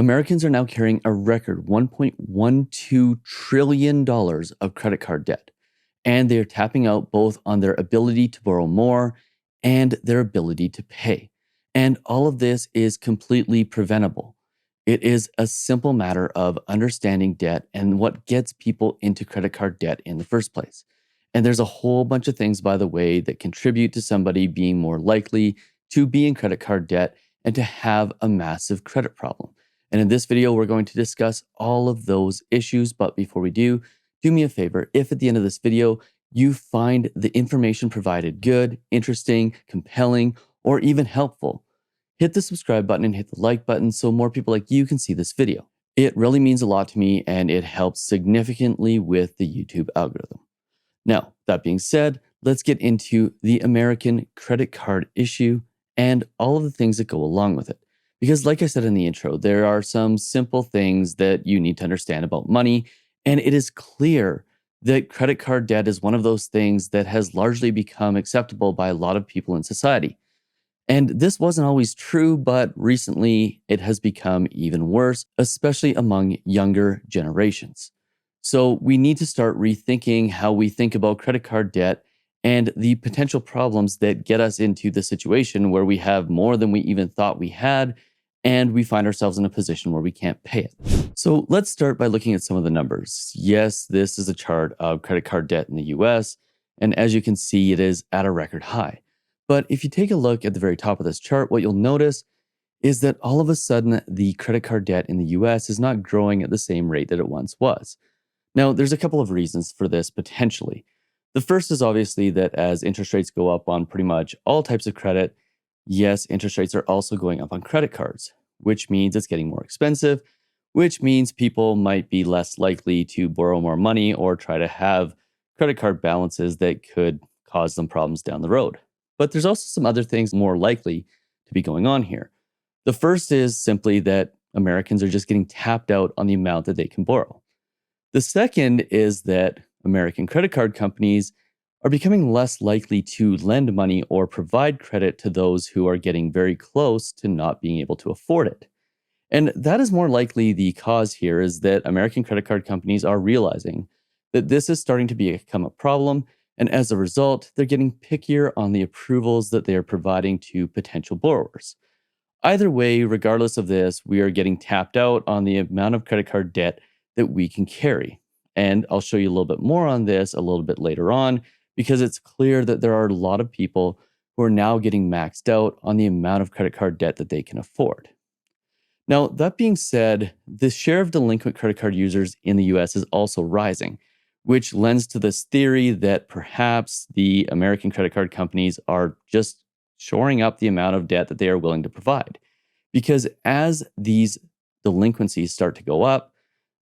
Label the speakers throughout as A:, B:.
A: Americans are now carrying a record $1.12 trillion of credit card debt, and they are tapping out both on their ability to borrow more and their ability to pay. And all of this is completely preventable. It is a simple matter of understanding debt and what gets people into credit card debt in the first place. And there's a whole bunch of things, by the way, that contribute to somebody being more likely to be in credit card debt and to have a massive credit problem. And in this video, we're going to discuss all of those issues. But before we do me a favor. If at the end of this video, you find the information provided good, interesting, compelling, or even helpful, hit the subscribe button and hit the like button so more people like you can see this video. It really means a lot to me and it helps significantly with the YouTube algorithm. Now, that being said, let's get into the American credit card issue and all of the things that go along with it. Because like I said in the intro, there are some simple things that you need to understand about money, and it is clear that credit card debt is one of those things that has largely become acceptable by a lot of people in society. And this wasn't always true, but recently it has become even worse, especially among younger generations. So we need to start rethinking how we think about credit card debt and the potential problems that get us into the situation where we have more than we even thought we had, and we find ourselves in a position where we can't pay it. So let's start by looking at some of the numbers. Yes, this is a chart of credit card debt in the US, and as you can see, it is at a record high. But if you take a look at the very top of this chart, what you'll notice is that all of a sudden, the credit card debt in the US is not growing at the same rate that it once was. Now, there's a couple of reasons for this potentially. The first is obviously that as interest rates go up on pretty much all types of credit, yes, interest rates are also going up on credit cards, which means it's getting more expensive, which means people might be less likely to borrow more money or try to have credit card balances that could cause them problems down the road. But there's also some other things more likely to be going on here. The first is simply that Americans are just getting tapped out on the amount that they can borrow. The second is that American credit card companies are becoming less likely to lend money or provide credit to those who are getting very close to not being able to afford it. And that is more likely the cause here is that American credit card companies are realizing that this is starting to become a problem. And as a result, they're getting pickier on the approvals that they are providing to potential borrowers. Either way, regardless of this, we are getting tapped out on the amount of credit card debt that we can carry. And I'll show you a little bit more on this a little bit later on, because it's clear that there are a lot of people who are now getting maxed out on the amount of credit card debt that they can afford. Now, that being said, the share of delinquent credit card users in the US is also rising, which lends to this theory that perhaps the American credit card companies are just shoring up the amount of debt that they are willing to provide. Because as these delinquencies start to go up,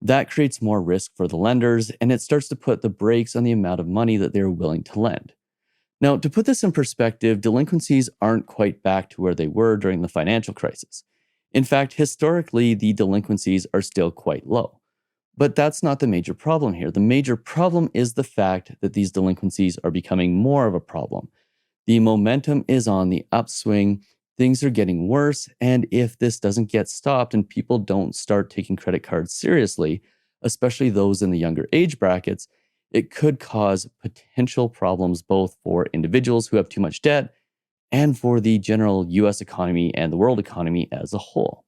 A: that creates more risk for the lenders, and it starts to put the brakes on the amount of money that they're willing to lend. Now, to put this in perspective, delinquencies aren't quite back to where they were during the financial crisis. In fact, historically, the delinquencies are still quite low. But that's not the major problem here. The major problem is the fact that these delinquencies are becoming more of a problem. The momentum is on the upswing. Things are getting worse, and if this doesn't get stopped and people don't start taking credit cards seriously, especially those in the younger age brackets, it could cause potential problems both for individuals who have too much debt and for the general US economy and the world economy as a whole.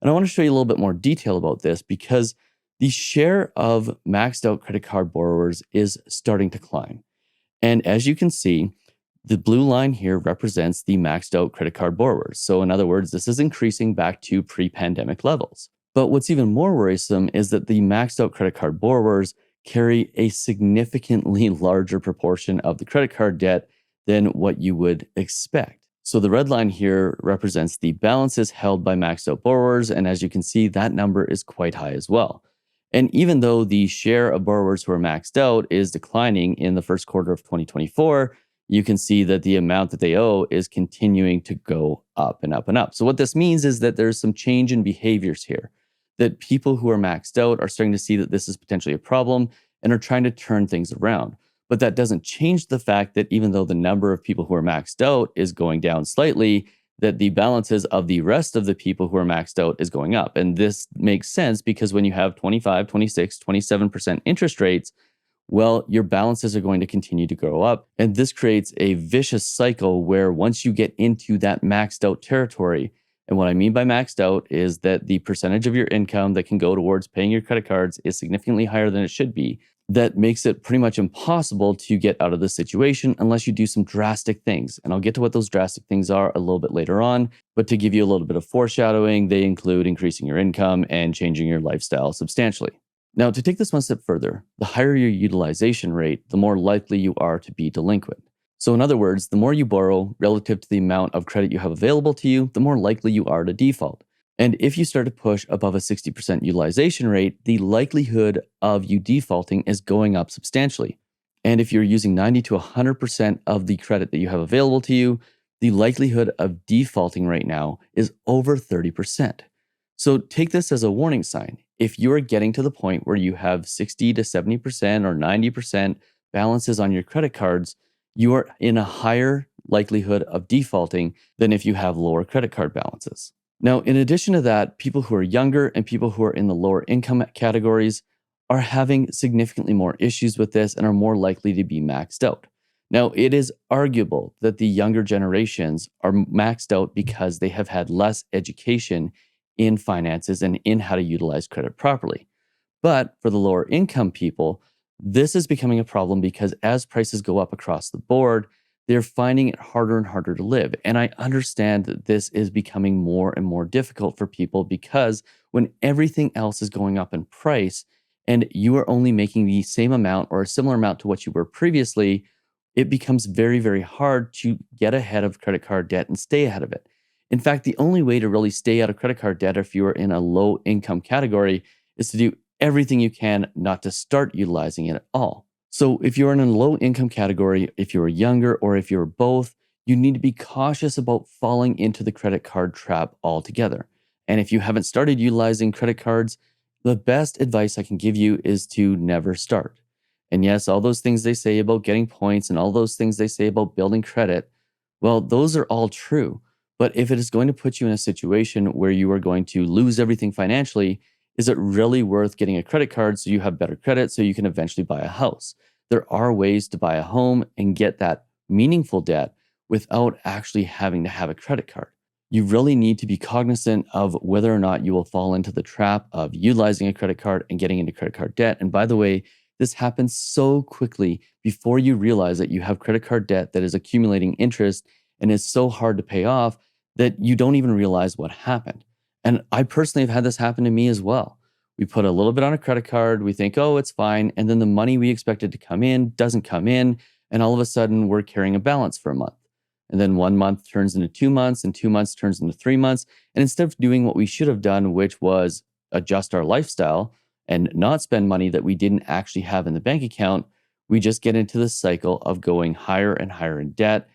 A: And I want to show you a little bit more detail about this because the share of maxed out credit card borrowers is starting to climb. And as you can see, the blue line here represents the maxed out credit card borrowers. So in other words, this is increasing back to pre-pandemic levels. But what's even more worrisome is that the maxed out credit card borrowers carry a significantly larger proportion of the credit card debt than what you would expect. So the red line here represents the balances held by maxed out borrowers. And as you can see, that number is quite high as well. And even though the share of borrowers who are maxed out is declining in the first quarter of 2024, you can see that the amount that they owe is continuing to go up and up and up. So what this means is that there's some change in behaviors here, that people who are maxed out are starting to see that this is potentially a problem and are trying to turn things around. But that doesn't change the fact that even though the number of people who are maxed out is going down slightly, that the balances of the rest of the people who are maxed out is going up. And this makes sense because when you have 25, 26, 27% interest rates, well, your balances are going to continue to grow up. And this creates a vicious cycle where once you get into that maxed out territory, and what I mean by maxed out is that the percentage of your income that can go towards paying your credit cards is significantly higher than it should be. That makes it pretty much impossible to get out of the situation unless you do some drastic things. And I'll get to what those drastic things are a little bit later on. But to give you a little bit of foreshadowing, they include increasing your income and changing your lifestyle substantially. Now, to take this one step further, the higher your utilization rate, the more likely you are to be delinquent. So, in other words, the more you borrow relative to the amount of credit you have available to you, the more likely you are to default. And if you start to push above a 60% utilization rate, the likelihood of you defaulting is going up substantially. And if you're using 90 to 100% of the credit that you have available to you, the likelihood of defaulting right now is over 30%. So take this as a warning sign. If you're getting to the point where you have 60 to 70% or 90% balances on your credit cards, you are in a higher likelihood of defaulting than if you have lower credit card balances. Now, in addition to that, people who are younger and people who are in the lower income categories are having significantly more issues with this and are more likely to be maxed out. Now, it is arguable that the younger generations are maxed out because they have had less education in finances and in how to utilize credit properly. But for the lower income people, this is becoming a problem because as prices go up across the board, they're finding it harder and harder to live. And I understand that this is becoming more and more difficult for people because when everything else is going up in price and you are only making the same amount or a similar amount to what you were previously, it becomes very, very hard to get ahead of credit card debt and stay ahead of it. In fact, the only way to really stay out of credit card debt if you are in a low income category is to do everything you can not to start utilizing it at all. So if you're in a low income category, if you're younger, or if you're both, you need to be cautious about falling into the credit card trap altogether. And if you haven't started utilizing credit cards, the best advice I can give you is to never start. And yes, all those things they say about getting points and all those things they say about building credit, well, those are all true. But if it is going to put you in a situation where you are going to lose everything financially, is it really worth getting a credit card so you have better credit so you can eventually buy a house? There are ways to buy a home and get that meaningful debt without actually having to have a credit card. You really need to be cognizant of whether or not you will fall into the trap of utilizing a credit card and getting into credit card debt. And by the way, this happens so quickly before you realize that you have credit card debt that is accumulating interest and is so hard to pay off that you don't even realize what happened. And I personally have had this happen to me as well. We put a little bit on a credit card, we think, oh, it's fine. And then the money we expected to come in doesn't come in. And all of a sudden, we're carrying a balance for a month. And then 1 month turns into 2 months, and 2 months turns into 3 months. And instead of doing what we should have done, which was adjust our lifestyle and not spend money that we didn't actually have in the bank account, we just get into the cycle of going higher and higher in debt,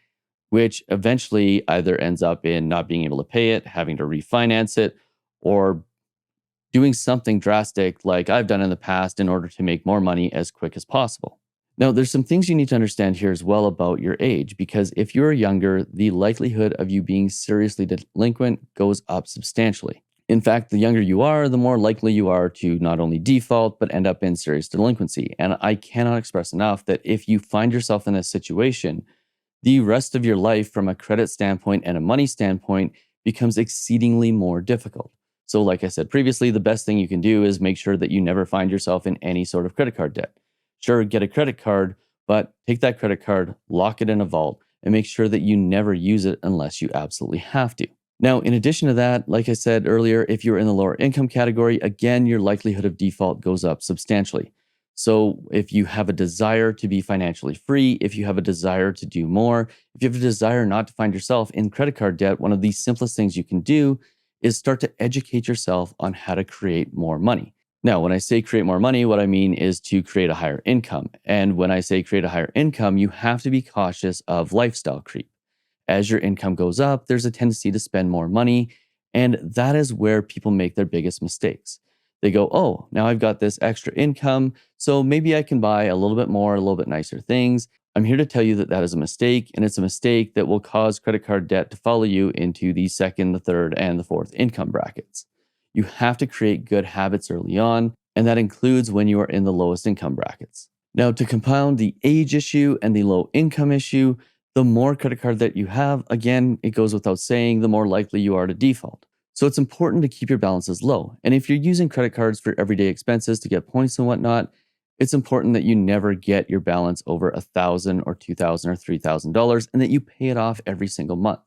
A: which eventually either ends up in not being able to pay it, having to refinance it, or doing something drastic like I've done in the past in order to make more money as quick as possible. Now, there's some things you need to understand here as well about your age, because if you're younger, the likelihood of you being seriously delinquent goes up substantially. In fact, the younger you are, the more likely you are to not only default, but end up in serious delinquency. And I cannot express enough that if you find yourself in this situation, the rest of your life from a credit standpoint and a money standpoint becomes exceedingly more difficult. So like I said previously, the best thing you can do is make sure that you never find yourself in any sort of credit card debt. Sure, get a credit card, but take that credit card, lock it in a vault, and make sure that you never use it unless you absolutely have to. Now, in addition to that, like I said earlier, if you're in the lower income category, again, your likelihood of default goes up substantially. So if you have a desire to be financially free, if you have a desire to do more, if you have a desire not to find yourself in credit card debt, one of the simplest things you can do is start to educate yourself on how to create more money. Now, when I say create more money, what I mean is to create a higher income. And when I say create a higher income, you have to be cautious of lifestyle creep. As your income goes up, there's a tendency to spend more money. And that is where people make their biggest mistakes. They go, oh, now I've got this extra income, so maybe I can buy a little bit more, a little bit nicer things. I'm here to tell you that that is a mistake, and it's a mistake that will cause credit card debt to follow you into the second, the third, and the fourth income brackets. You have to create good habits early on, and that includes when you are in the lowest income brackets. Now, to compound the age issue and the low income issue, the more credit card that you have, again, it goes without saying, the more likely you are to default. So it's important to keep your balances low. And if you're using credit cards for everyday expenses to get points and whatnot, it's important that you never get your balance over $1,000 or $2,000 or $3,000 and that you pay it off every single month.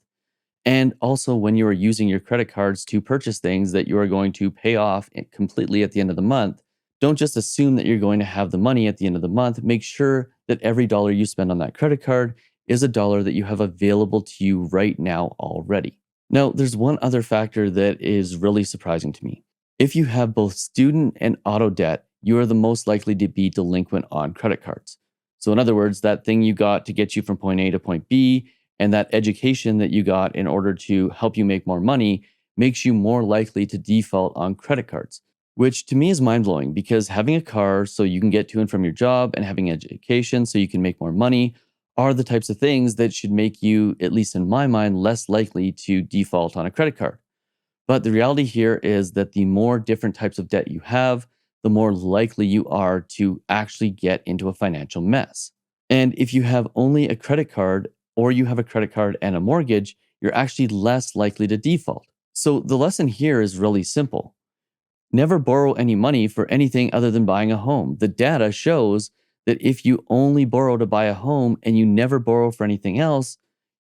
A: And also, when you are using your credit cards to purchase things that you are going to pay off completely at the end of the month, don't just assume that you're going to have the money at the end of the month. Make sure that every dollar you spend on that credit card is a dollar that you have available to you right now already. Now, there's one other factor that is really surprising to me. If you have both student and auto debt, you are the most likely to be delinquent on credit cards. So, in other words, that thing you got to get you from point A to point B and that education that you got in order to help you make more money makes you more likely to default on credit cards, which to me is mind blowing because having a car so you can get to and from your job and having education so you can make more money are the types of things that should make you, at least in my mind, less likely to default on a credit card. But the reality here is that the more different types of debt you have, the more likely you are to actually get into a financial mess. And if you have only a credit card or you have a credit card and a mortgage, you're actually less likely to default. So the lesson here is really simple. Never borrow any money for anything other than buying a home. The data shows that if you only borrow to buy a home and you never borrow for anything else,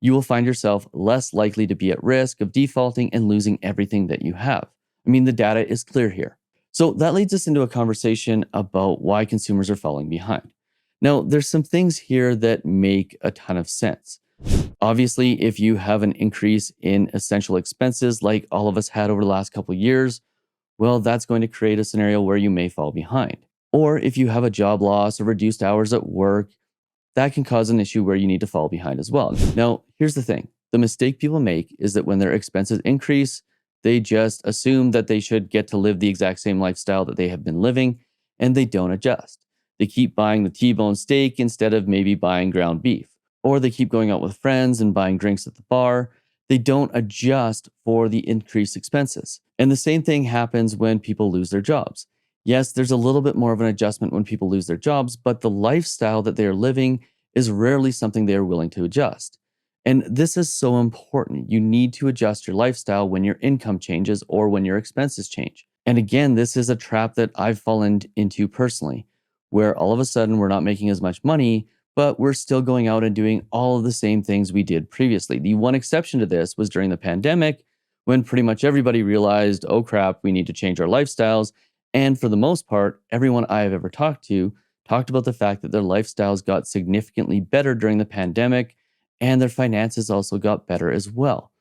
A: you will find yourself less likely to be at risk of defaulting and losing everything that you have. I mean, the data is clear here. So that leads us into a conversation about why consumers are falling behind. Now, there's some things here that make a ton of sense. Obviously, if you have an increase in essential expenses like all of us had over the last couple of years, well, that's going to create a scenario where you may fall behind. Or if you have a job loss or reduced hours at work, that can cause an issue where you need to fall behind as well. Now, here's the thing. The mistake people make is that when their expenses increase, they just assume that they should get to live the exact same lifestyle that they have been living, and they don't adjust. They keep buying the T-bone steak instead of maybe buying ground beef. Or they keep going out with friends and buying drinks at the bar. They don't adjust for the increased expenses. And the same thing happens when people lose their jobs. Yes, there's a little bit more of an adjustment when people lose their jobs, but the lifestyle that they are living is rarely something they are willing to adjust. And this is so important. You need to adjust your lifestyle when your income changes or when your expenses change. And again, this is a trap that I've fallen into personally, where all of a sudden we're not making as much money, but we're still going out and doing all of the same things we did previously. The one exception to this was during the pandemic, when pretty much everybody realized, oh crap, we need to change our lifestyles. And for the most part, everyone I have ever talked to talked about the fact that their lifestyles got significantly better during the pandemic and their finances also got better as well.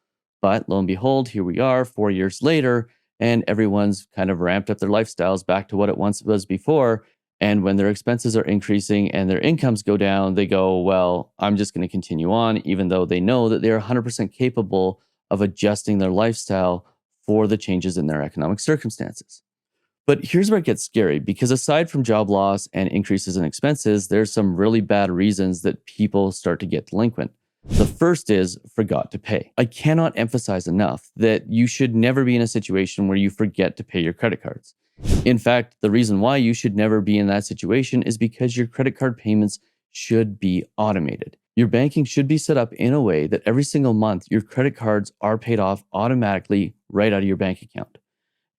A: But lo and behold, here we are 4 years later, and everyone's kind of ramped up their lifestyles back to what it once was before. And when their expenses are increasing and their incomes go down, they go, well, I'm just going to continue on, even though they know that they're 100% capable of adjusting their lifestyle for the changes in their economic circumstances. But here's where it gets scary because aside from job loss and increases in expenses, there's some really bad reasons that people start to get delinquent. The first is forgot to pay. I cannot emphasize enough that you should never be in a situation where you forget to pay your credit cards. In fact, the reason why you should never be in that situation is because your credit card payments should be automated. Your banking should be set up in a way that every single month your credit cards are paid off automatically right out of your bank account.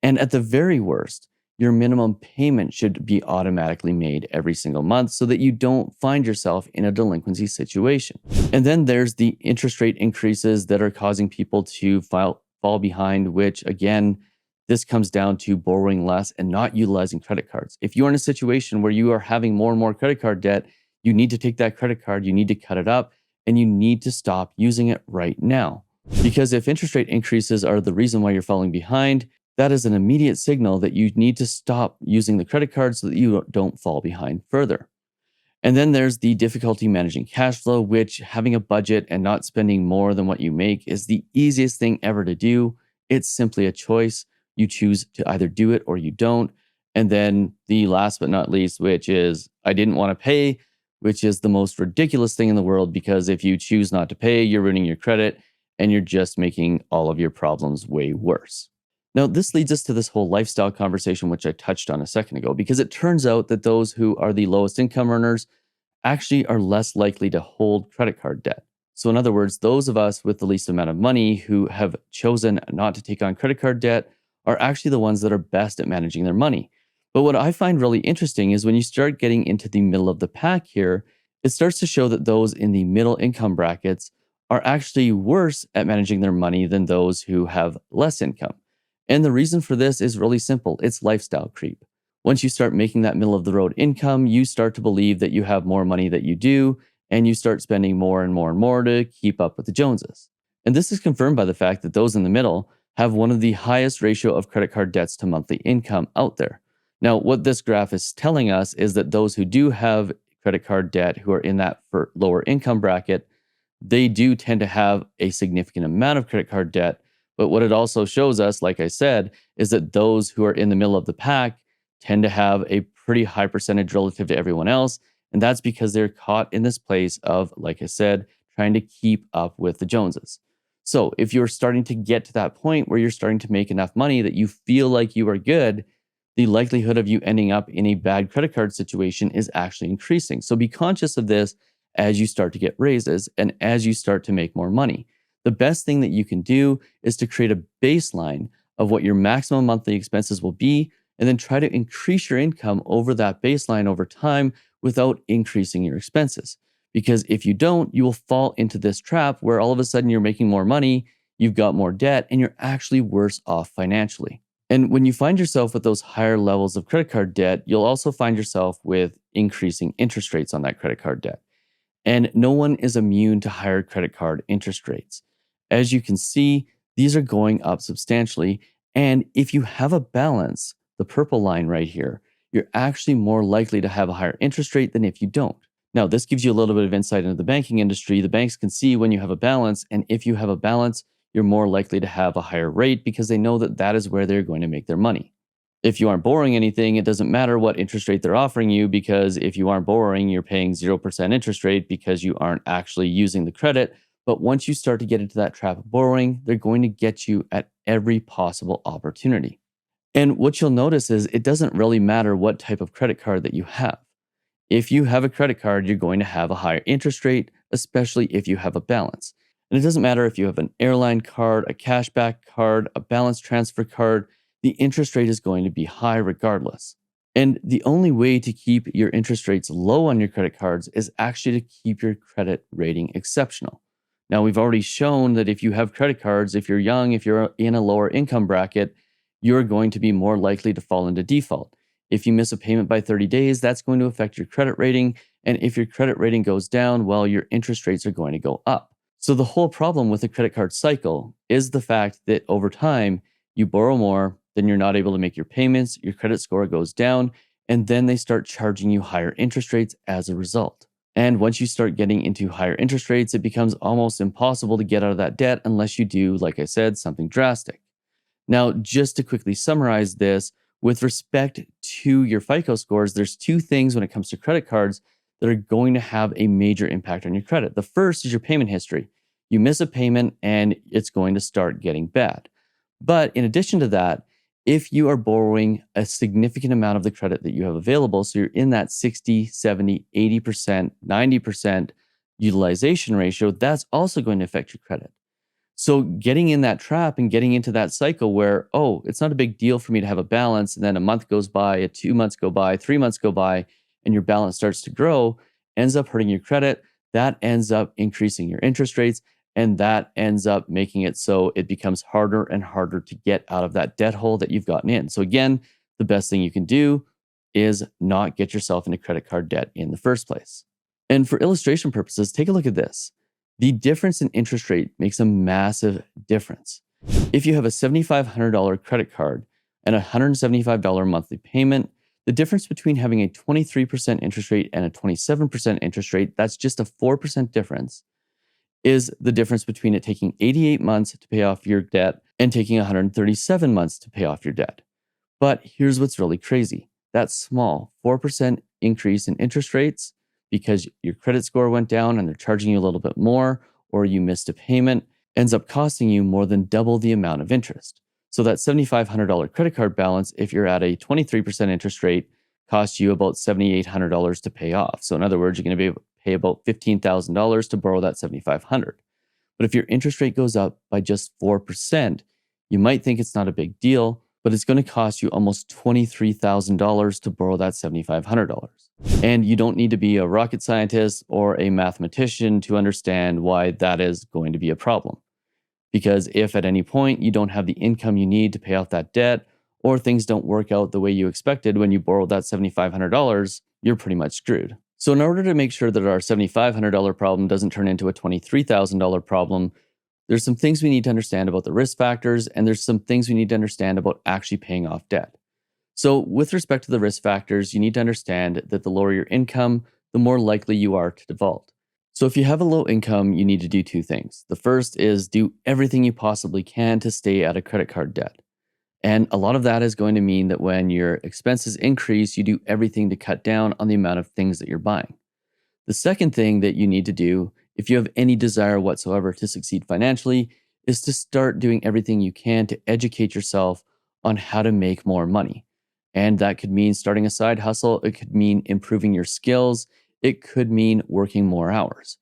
A: And at the very worst, your minimum payment should be automatically made every single month so that you don't find yourself in a delinquency situation. And then there's the interest rate increases that are causing people to fall behind, which again, this comes down to borrowing less and not utilizing credit cards. If you're in a situation where you are having more and more credit card debt, you need to take that credit card, you need to cut it up, and you need to stop using it right now. Because if interest rate increases are the reason why you're falling behind, that is an immediate signal that you need to stop using the credit card so that you don't fall behind further. And then there's the difficulty managing cash flow, which having a budget and not spending more than what you make is the easiest thing ever to do. It's simply a choice. You choose to either do it or you don't. And then the last but not least, which is I didn't want to pay, which is the most ridiculous thing in the world because if you choose not to pay, you're ruining your credit and you're just making all of your problems way worse. Now, this leads us to this whole lifestyle conversation, which I touched on a second ago, because it turns out that those who are the lowest income earners actually are less likely to hold credit card debt. So, in other words, those of us with the least amount of money who have chosen not to take on credit card debt are actually the ones that are best at managing their money. But what I find really interesting is when you start getting into the middle of the pack here, it starts to show that those in the middle income brackets are actually worse at managing their money than those who have less income. And the reason for this is really simple, it's lifestyle creep. Once you start making that middle of the road income, you start to believe that you have more money that you do, and you start spending more and more and more to keep up with the Joneses. And this is confirmed by the fact that those in the middle have one of the highest ratio of credit card debts to monthly income out there. Now, what this graph is telling us is that those who do have credit card debt who are in that lower income bracket, they do tend to have a significant amount of credit card debt. But what it also shows us, like I said, is that those who are in the middle of the pack tend to have a pretty high percentage relative to everyone else. And that's because they're caught in this place of, like I said, trying to keep up with the Joneses. So if you're starting to get to that point where you're starting to make enough money that you feel like you are good, the likelihood of you ending up in a bad credit card situation is actually increasing. So be conscious of this as you start to get raises and as you start to make more money. The best thing that you can do is to create a baseline of what your maximum monthly expenses will be, and then try to increase your income over that baseline over time without increasing your expenses. Because if you don't, you will fall into this trap where all of a sudden you're making more money, you've got more debt, and you're actually worse off financially. And when you find yourself with those higher levels of credit card debt, you'll also find yourself with increasing interest rates on that credit card debt. And no one is immune to higher credit card interest rates. As you can see, these are going up substantially. And if you have a balance, the purple line right here, you're actually more likely to have a higher interest rate than if you don't. Now, this gives you a little bit of insight into the banking industry. The banks can see when you have a balance, and if you have a balance, you're more likely to have a higher rate because they know that that is where they're going to make their money. If you aren't borrowing anything, it doesn't matter what interest rate they're offering you because if you aren't borrowing, you're paying 0% interest rate because you aren't actually using the credit. But once you start to get into that trap of borrowing, they're going to get you at every possible opportunity. And what you'll notice is it doesn't really matter what type of credit card that you have. If you have a credit card, you're going to have a higher interest rate, especially if you have a balance. And it doesn't matter if you have an airline card, a cashback card, a balance transfer card, the interest rate is going to be high regardless. And the only way to keep your interest rates low on your credit cards is actually to keep your credit rating exceptional. Now, we've already shown that if you have credit cards, if you're young, if you're in a lower income bracket, you're going to be more likely to fall into default. If you miss a payment by 30 days, that's going to affect your credit rating. And if your credit rating goes down, well, your interest rates are going to go up. So the whole problem with the credit card cycle is the fact that over time, you borrow more, then you're not able to make your payments, your credit score goes down, and then they start charging you higher interest rates as a result. And once you start getting into higher interest rates, it becomes almost impossible to get out of that debt unless you do, like I said, something drastic. Now, just to quickly summarize this, with respect to your FICO scores, there's two things when it comes to credit cards that are going to have a major impact on your credit. The first is your payment history. You miss a payment and it's going to start getting bad. But in addition to that, if you are borrowing a significant amount of the credit that you have available, so you're in that 60, 70, 80%, 90% utilization ratio, that's also going to affect your credit. So getting in that trap and getting into that cycle where, oh, it's not a big deal for me to have a balance, and then a month goes by, 2 months go by, 3 months go by, and your balance starts to grow, ends up hurting your credit. That ends up increasing your interest rates, and that ends up making it so it becomes harder and harder to get out of that debt hole that you've gotten in. So again, the best thing you can do is not get yourself into credit card debt in the first place. And for illustration purposes, take a look at this. The difference in interest rate makes a massive difference. If you have a $7,500 credit card and a $175 monthly payment, the difference between having a 23% interest rate and a 27% interest rate, that's just a 4% difference, is the difference between it taking 88 months to pay off your debt and taking 137 months to pay off your debt. But here's what's really crazy. That small 4% increase in interest rates because your credit score went down and they're charging you a little bit more, or you missed a payment, ends up costing you more than double the amount of interest. So that $7,500 credit card balance, if you're at a 23% interest rate, costs you about $7,800 to pay off. So in other words, you're going to be able to pay about $15,000 to borrow that $7,500. But if your interest rate goes up by just 4%, you might think it's not a big deal, but it's going to cost you almost $23,000 to borrow that $7,500. And you don't need to be a rocket scientist or a mathematician to understand why that is going to be a problem. Because if at any point you don't have the income you need to pay off that debt, or things don't work out the way you expected when you borrowed that $7,500, you're pretty much screwed. So in order to make sure that our $7,500 problem doesn't turn into a $23,000 problem, there's some things we need to understand about the risk factors, and there's some things we need to understand about actually paying off debt. So with respect to the risk factors, you need to understand that the lower your income, the more likely you are to default. So if you have a low income, you need to do two things. The first is do everything you possibly can to stay out of credit card debt. And a lot of that is going to mean that when your expenses increase, you do everything to cut down on the amount of things that you're buying. The second thing that you need to do, if you have any desire whatsoever to succeed financially, is to start doing everything you can to educate yourself on how to make more money. And that could mean starting a side hustle. It could mean improving your skills. It could mean working more hours.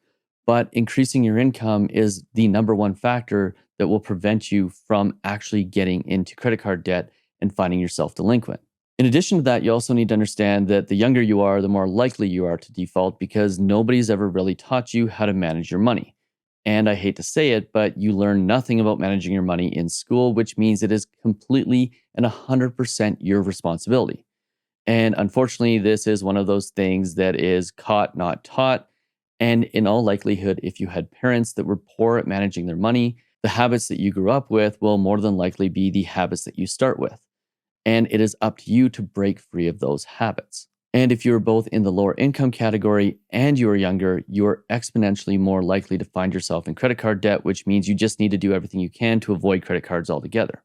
A: But increasing your income is the number one factor that will prevent you from actually getting into credit card debt and finding yourself delinquent. In addition to that, you also need to understand that the younger you are, the more likely you are to default because nobody's ever really taught you how to manage your money. And I hate to say it, but you learn nothing about managing your money in school, which means it is completely and 100% your responsibility. And unfortunately, this is one of those things that is caught, not taught. And in all likelihood, if you had parents that were poor at managing their money, the habits that you grew up with will more than likely be the habits that you start with. And it is up to you to break free of those habits. And if you're both in the lower income category and you're younger, you're exponentially more likely to find yourself in credit card debt, which means you just need to do everything you can to avoid credit cards altogether.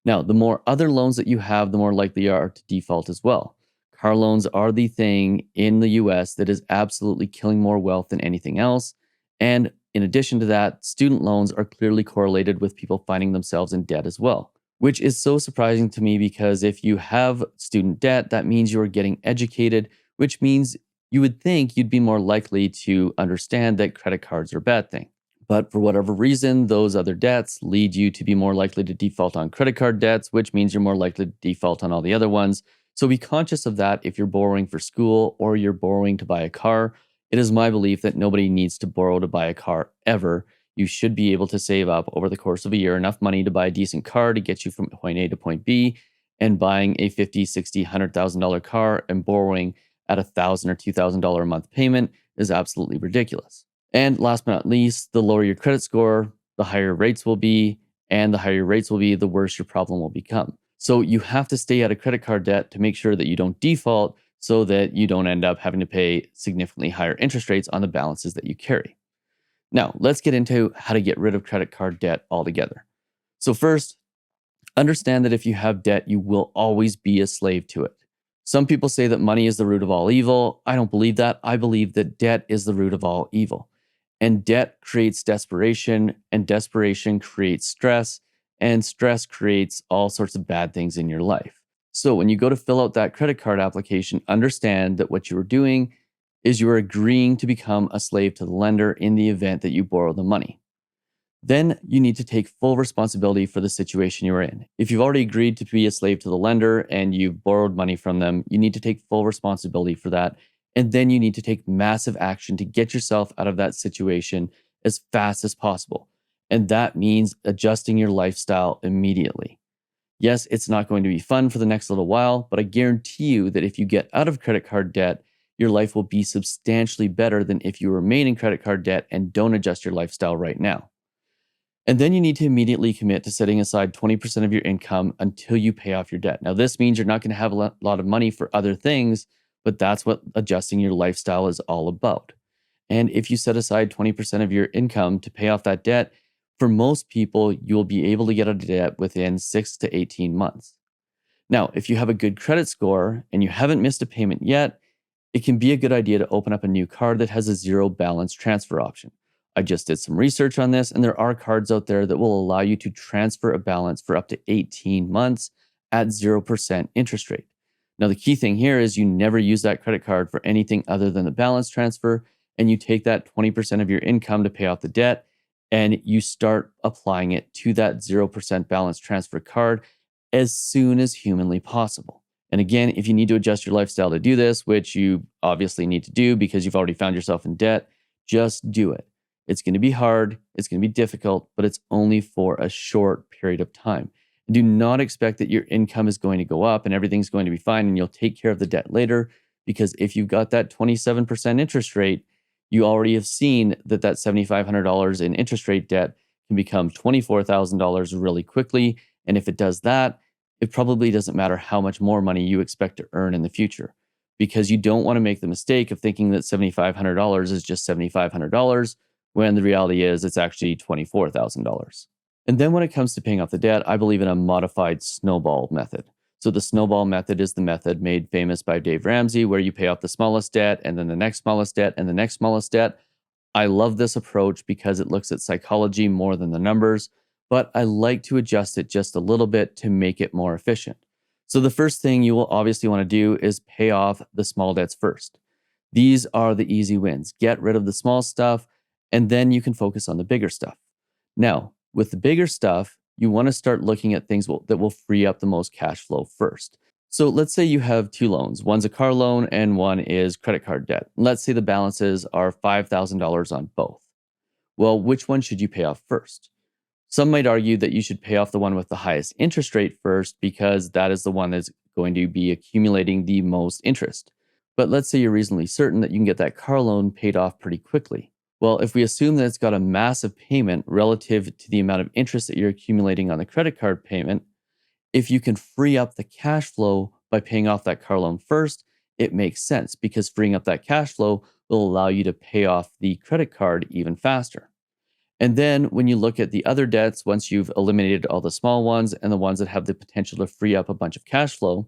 A: Now, the more other loans that you have, the more likely you are to default as well. Car loans are the thing in the US that is absolutely killing more wealth than anything else. And in addition to that, student loans are clearly correlated with people finding themselves in debt as well, which is so surprising to me because if you have student debt, that means you're getting educated, which means you would think you'd be more likely to understand that credit cards are a bad thing. But for whatever reason, those other debts lead you to be more likely to default on credit card debts, which means you're more likely to default on all the other ones. So be conscious of that if you're borrowing for school or you're borrowing to buy a car. It is my belief that nobody needs to borrow to buy a car ever. You should be able to save up over the course of a year enough money to buy a decent car to get you from point A to point B, and buying a $50, $60, $100,000 car and borrowing at $1,000 or $2,000 a month payment is absolutely ridiculous. And last but not least, the lower your credit score, the higher rates will be, and the higher your rates will be, the worse your problem will become. So you have to stay out of credit card debt to make sure that you don't default so that you don't end up having to pay significantly higher interest rates on the balances that you carry. Now, let's get into how to get rid of credit card debt altogether. So first, understand that if you have debt, you will always be a slave to it. Some people say that money is the root of all evil. I don't believe that. I believe that debt is the root of all evil. And debt creates desperation, and desperation creates stress, and stress creates all sorts of bad things in your life. So when you go to fill out that credit card application, understand that what you are doing is you are agreeing to become a slave to the lender in the event that you borrow the money. Then you need to take full responsibility for the situation you're in. If you've already agreed to be a slave to the lender and you've borrowed money from them, you need to take full responsibility for that. And then you need to take massive action to get yourself out of that situation as fast as possible. And that means adjusting your lifestyle immediately. Yes, it's not going to be fun for the next little while, but I guarantee you that if you get out of credit card debt, your life will be substantially better than if you remain in credit card debt and don't adjust your lifestyle right now. And then you need to immediately commit to setting aside 20% of your income until you pay off your debt. Now, this means you're not going to have a lot of money for other things, but that's what adjusting your lifestyle is all about. And if you set aside 20% of your income to pay off that debt, for most people, you'll be able to get out of debt within 6 to 18 months. Now, if you have a good credit score and you haven't missed a payment yet, it can be a good idea to open up a new card that has a zero balance transfer option. I just did some research on this, and there are cards out there that will allow you to transfer a balance for up to 18 months at 0% interest rate. Now, the key thing here is you never use that credit card for anything other than the balance transfer, and you take that 20% of your income to pay off the debt, and you start applying it to that 0% balance transfer card as soon as humanly possible. And again, if you need to adjust your lifestyle to do this, which you obviously need to do because you've already found yourself in debt, just do it. It's going to be hard, it's going to be difficult, but it's only for a short period of time. Do not expect that your income is going to go up and everything's going to be fine and you'll take care of the debt later, because if you've got that 27% interest rate, you already have seen that that $7,500 in interest rate debt can become $24,000 really quickly. And if it does that, it probably doesn't matter how much more money you expect to earn in the future, because you don't want to make the mistake of thinking that $7,500 is just $7,500 when the reality is it's actually $24,000. And then when it comes to paying off the debt, I believe in a modified snowball method. So the snowball method is the method made famous by Dave Ramsey, where you pay off the smallest debt and then the next smallest debt and the next smallest debt. I love this approach because it looks at psychology more than the numbers, but I like to adjust it just a little bit to make it more efficient. So the first thing you will obviously want to do is pay off the small debts first. These are the easy wins. Get rid of the small stuff, and then you can focus on the bigger stuff. Now, with the bigger stuff, you want to start looking at things that will free up the most cash flow first. So let's say you have two loans. One's a car loan and one is credit card debt. Let's say the balances are $5,000 on both. Well, which one should you pay off first? Some might argue that you should pay off the one with the highest interest rate first because that is the one that's going to be accumulating the most interest. But let's say you're reasonably certain that you can get that car loan paid off pretty quickly. Well, if we assume that it's got a massive payment relative to the amount of interest that you're accumulating on the credit card payment, if you can free up the cash flow by paying off that car loan first, it makes sense because freeing up that cash flow will allow you to pay off the credit card even faster. And then when you look at the other debts, once you've eliminated all the small ones and the ones that have the potential to free up a bunch of cash flow,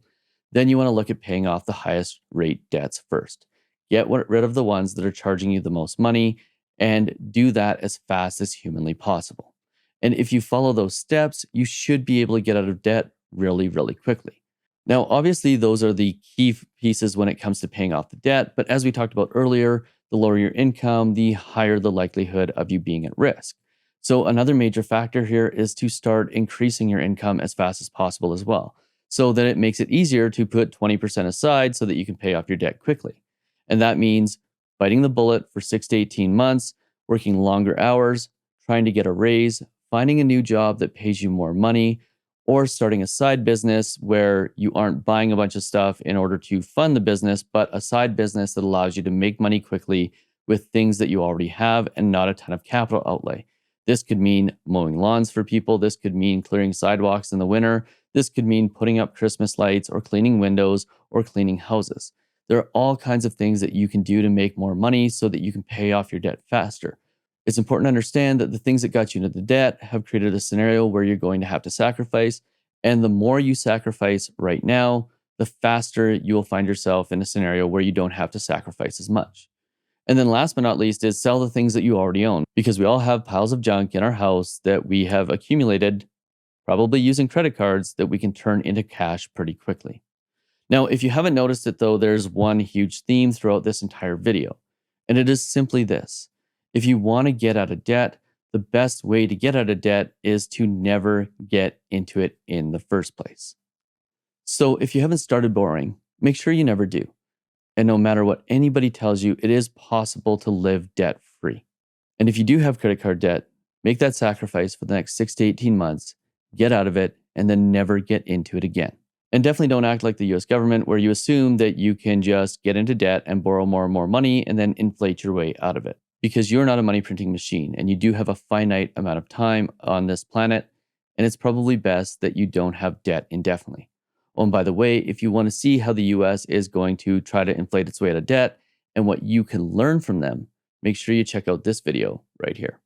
A: then you want to look at paying off the highest rate debts first. Get rid of the ones that are charging you the most money and do that as fast as humanly possible. And if you follow those steps, you should be able to get out of debt really, really quickly. Now, obviously, those are the key pieces when it comes to paying off the debt. But as we talked about earlier, the lower your income, the higher the likelihood of you being at risk. So another major factor here is to start increasing your income as fast as possible as well, so that it makes it easier to put 20% aside so that you can pay off your debt quickly. And that means biting the bullet for 6 to 18 months, working longer hours, trying to get a raise, finding a new job that pays you more money, or starting a side business where you aren't buying a bunch of stuff in order to fund the business, but a side business that allows you to make money quickly with things that you already have and not a ton of capital outlay. This could mean mowing lawns for people. This could mean clearing sidewalks in the winter. This could mean putting up Christmas lights or cleaning windows or cleaning houses. There are all kinds of things that you can do to make more money so that you can pay off your debt faster. It's important to understand that the things that got you into the debt have created a scenario where you're going to have to sacrifice. And the more you sacrifice right now, the faster you will find yourself in a scenario where you don't have to sacrifice as much. And then last but not least is sell the things that you already own, because we all have piles of junk in our house that we have accumulated, probably using credit cards, that we can turn into cash pretty quickly. Now, if you haven't noticed it though, there's one huge theme throughout this entire video, and it is simply this. If you want to get out of debt, the best way to get out of debt is to never get into it in the first place. So if you haven't started borrowing, make sure you never do. And no matter what anybody tells you, it is possible to live debt free. And if you do have credit card debt, make that sacrifice for the next 6 to 18 months, get out of it, and then never get into it again. And definitely don't act like the US government, where you assume that you can just get into debt and borrow more and more money and then inflate your way out of it. Because you're not a money printing machine and you do have a finite amount of time on this planet. And it's probably best that you don't have debt indefinitely. Oh, and by the way, if you want to see how the US is going to try to inflate its way out of debt and what you can learn from them, make sure you check out this video right here.